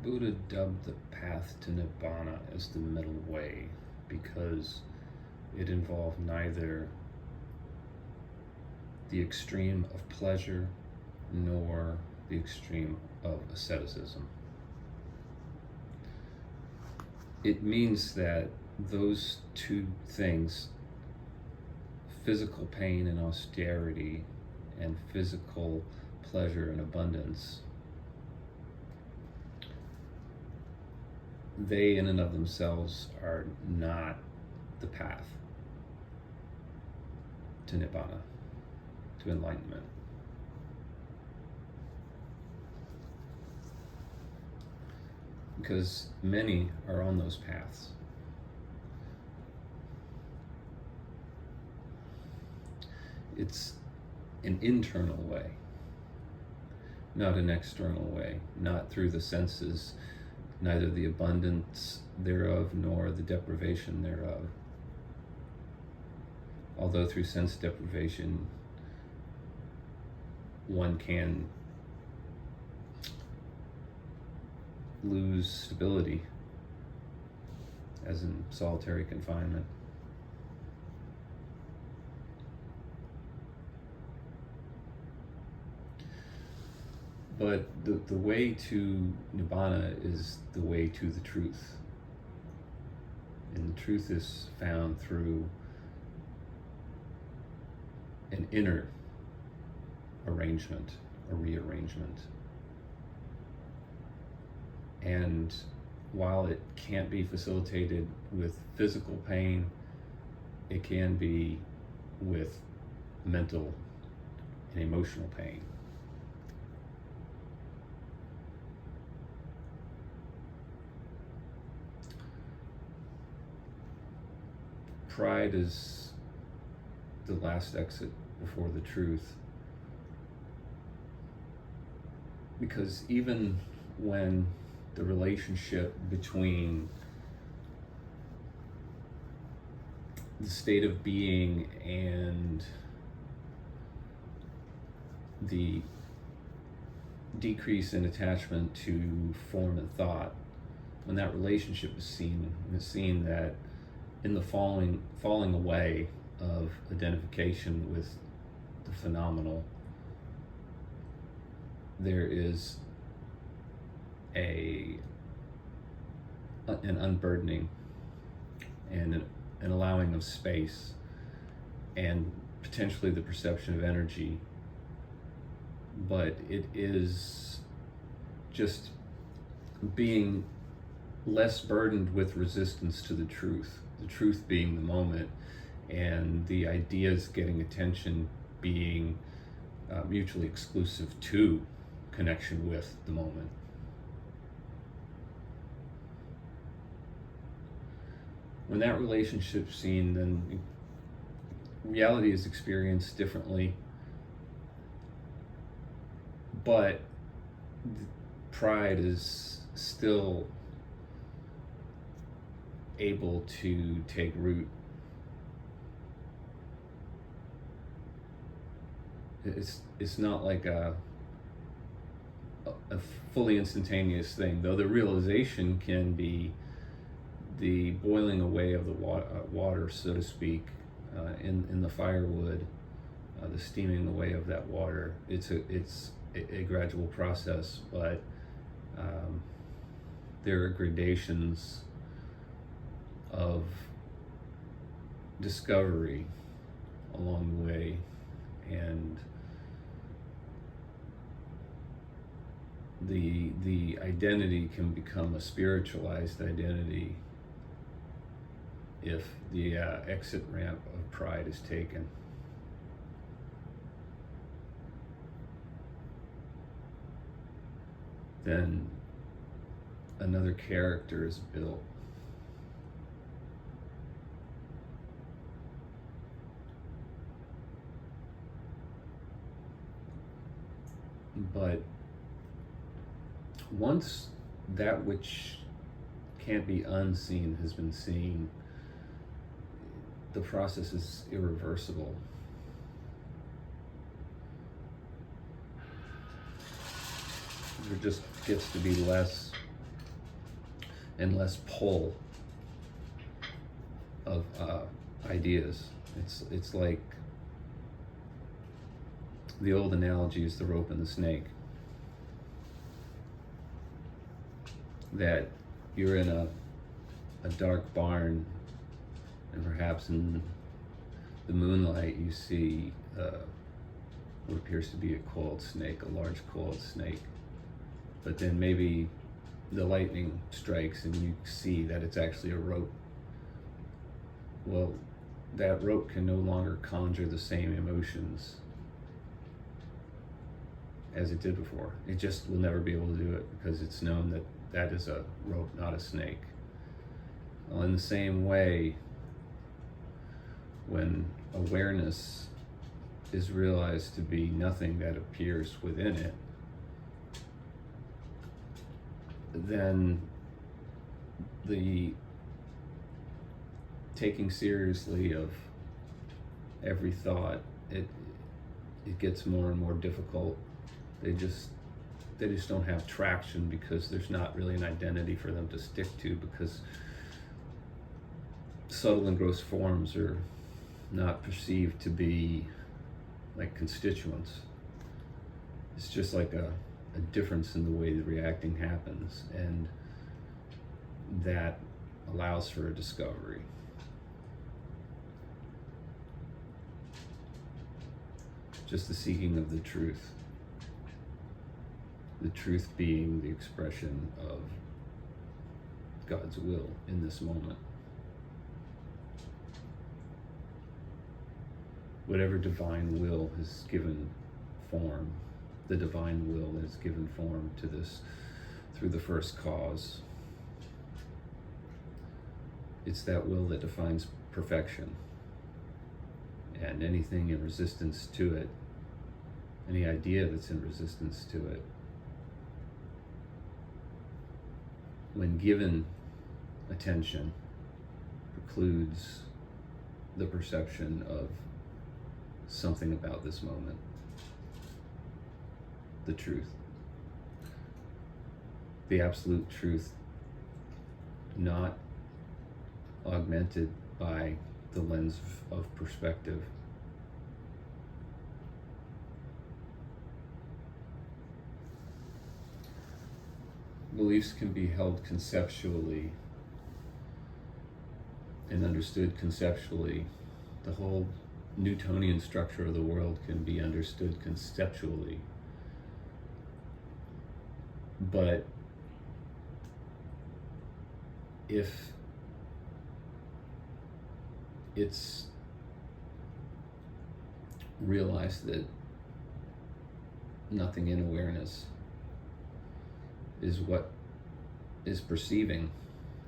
Buddha dubbed the path to Nibbana as the middle way because it involved neither the extreme of pleasure nor the extreme of asceticism. It means that those two things, physical pain and austerity and physical pleasure and abundance, they in and of themselves are not the path to Nibbana, to enlightenment. Because many are on those paths. It's an internal way, not an external way, not through the senses, neither the abundance thereof nor the deprivation thereof. Although through sense deprivation, one can lose stability, as in solitary confinement. But the way to Nibbana is the way to the truth. And the truth is found through an inner arrangement, a rearrangement. And while it can't be facilitated with physical pain, it can be with mental and emotional pain. Pride is the last exit before the truth. Because even when the relationship between the state of being and the decrease in attachment to form and thought, when that relationship is seen, it's seen that in the falling away of identification with the phenomenal, there is an unburdening and an allowing of space and potentially the perception of energy. But it is just being less burdened with resistance to the truth being the moment, and the ideas getting attention being mutually exclusive to connection with the moment. When that relationship's seen, then reality is experienced differently, but pride is still able to take root. It's not like a fully instantaneous thing, though the realization can be the boiling away of the water, so to speak, in the firewood, the steaming away of that water. It's a gradual process, but there are gradations of discovery along the way, and the identity can become a spiritualized identity if the exit ramp of pride is taken. Then another character is built. But once that which can't be unseen has been seen, the process is irreversible. There just gets to be less and less pull of ideas. It's like the old analogy is the rope and the snake. That you're in a dark barn, and perhaps in the moonlight you see what appears to be a coiled snake, a large coiled snake. But then maybe the lightning strikes and you see that it's actually a rope. Well, that rope can no longer conjure the same emotions as it did before. It just will never be able to do it because it's known that that is a rope, not a snake. Well, in the same way, when awareness is realized to be nothing that appears within it, then the taking seriously of every thought, it gets more and more difficult. They just don't have traction because there's not really an identity for them to stick to, because subtle and gross forms are not perceived to be like constituents. It's just like a difference in the way the reacting happens, and that allows for a discovery. Just the seeking of the truth. The truth being the expression of God's will in this moment. Whatever divine will has given form, the divine will has given form to this through the first cause. It's that will that defines perfection. And anything in resistance to it, any idea that's in resistance to it, when given attention, precludes the perception of something about this moment, the truth, the absolute truth, not augmented by the lens of perspective. Beliefs can be held conceptually and understood conceptually. The whole Newtonian structure of the world can be understood conceptually. But if it's realized that nothing in awareness is what is perceiving,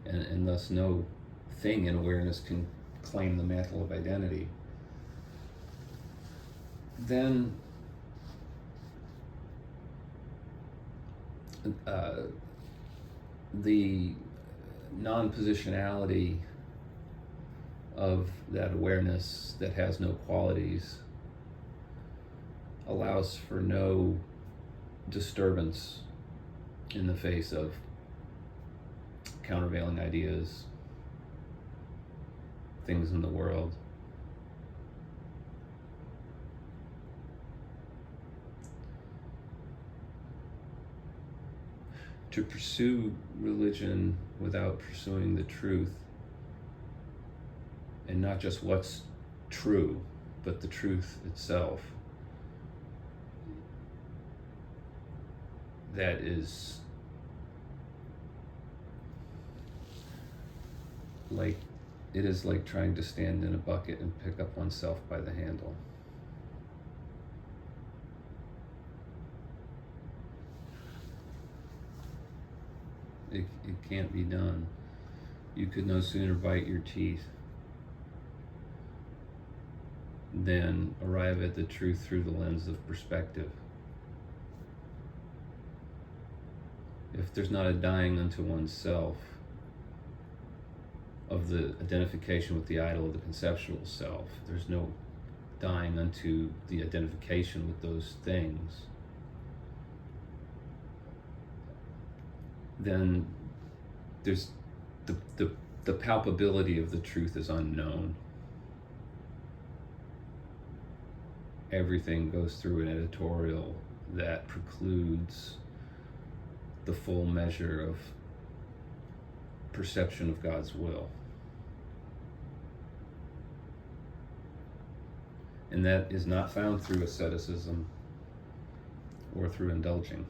and thus no thing in awareness can claim the mantle of identity, then the non-positionality of that awareness that has no qualities allows for no disturbance in the face of countervailing ideas, things in the world. To pursue religion without pursuing the truth, and not just what's true, but the truth itself, that is like, it is like trying to stand in a bucket and pick up oneself by the handle. It can't be done. You could no sooner bite your teeth than arrive at the truth through the lens of perspective. If there's not a dying unto oneself of the identification with the idol of the conceptual self, there's no dying unto the identification with those things, then the palpability of the truth is unknown. Everything goes through an editorial that precludes the full measure of perception of God's will. And that is not found through asceticism or through indulging.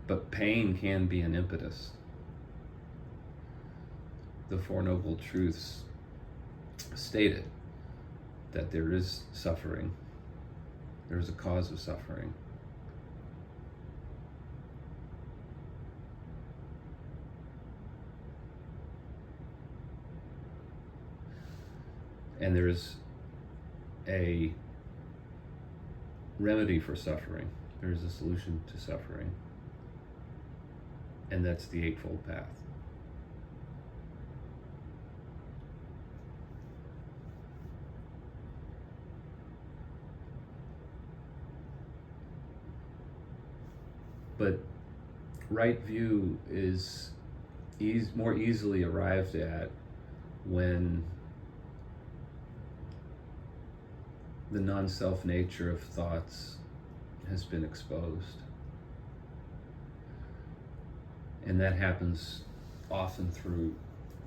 But pain can be an impetus. The Four Noble Truths stated that there is suffering, there is a cause of suffering. And there is a remedy for suffering. There is a solution to suffering. And that's the Eightfold Path. But right view is more easily arrived at when the non-self nature of thoughts has been exposed. And that happens often through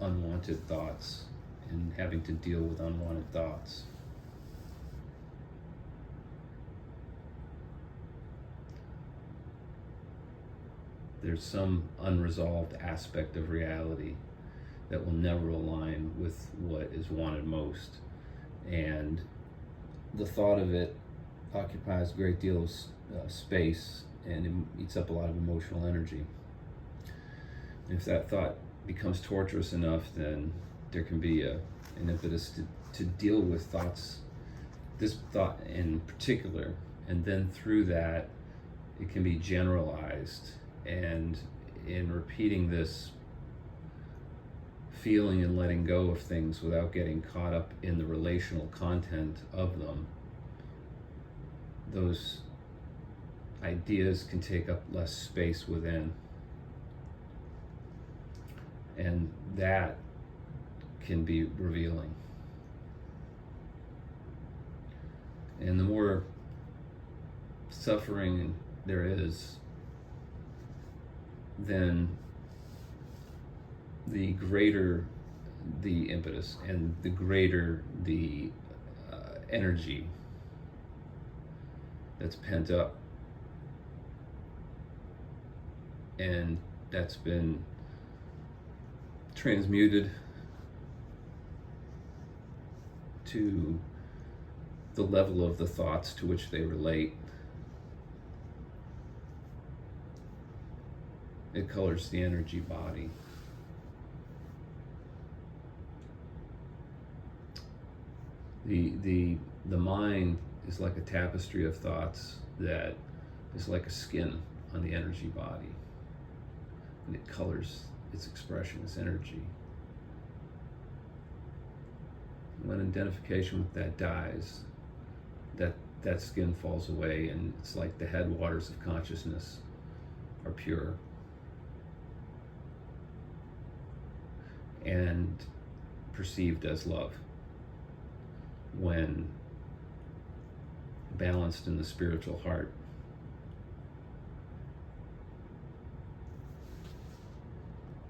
unwanted thoughts and having to deal with unwanted thoughts. There's some unresolved aspect of reality that will never align with what is wanted most. And the thought of it occupies a great deal of space, and it eats up a lot of emotional energy. And if that thought becomes torturous enough, then there can be an impetus to deal with thoughts, this thought in particular, and then through that it can be generalized. And in repeating this feeling and letting go of things without getting caught up in the relational content of them, those ideas can take up less space within. And that can be revealing. And the more suffering there is, then the greater the impetus and the greater the energy that's pent up. And that's been transmuted to the level of the thoughts to which they relate. It colors the energy body. The mind is like a tapestry of thoughts that is like a skin on the energy body, and it colors its expression, its energy. When identification with that dies, that skin falls away, and it's like the headwaters of consciousness are pure and perceived as love when balanced in the spiritual heart.